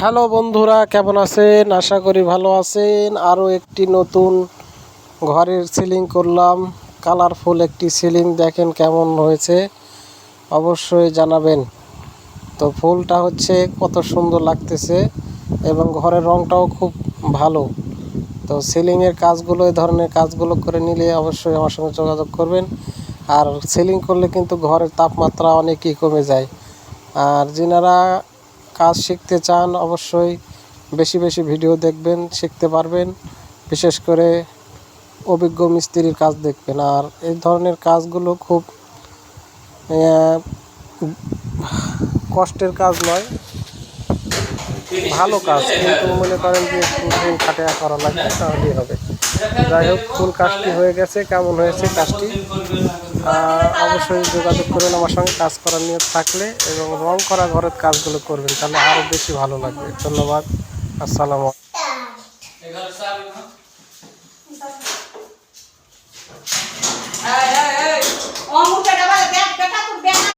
Hello বন্ধুরা, কেমন আছেন? আশা করি ভালো আছেন। আরও একটি নতুন ঘরের সিলিং করলাম। কালারফুল একটি সিলিং, দেখেন কেমন হয়েছে, অবশ্যই জানাবেন। তো ফুলটা হচ্ছে কত সুন্দর লাগতেছে এবং ঘরের রংটাও খুব ভালো। তো সিলিংয়ের কাজগুলো, এই ধরনের কাজগুলো করে নিলে অবশ্যই আমার সঙ্গে যোগাযোগ করবেন। আর সিলিং করলে কিন্তু ঘরের তাপমাত্রা অনেকই কমে যায়। আর যিনারা কাজ শিখতে চান অবশ্যই বেশি বেশি ভিডিও দেখবেন, শিখতে পারবেন। বিশেষ করে অভিজ্ঞ মিস্ত্রির কাজ দেখবেন। আর এই ধরনের কাজগুলো খুব কষ্টের কাজ নয়, ভালো কাজ, কিন্তু মনে করেন যে একটু খাটিয়া করা লাগবে, তাহলেই হবে। যাই হোক, ফুল কাজটি হয়ে গেছে। কেমন হয়েছে কাজটি অবশ্যই যোগাযোগ করুন আমার সঙ্গে। কাজ করার নিয়ত থাকলে এবং রং করা ঘরের কাজগুলো করবেন, তাহলে আরও বেশি ভালো লাগবে। ধন্যবাদ। আসসালামু আলাইকুম।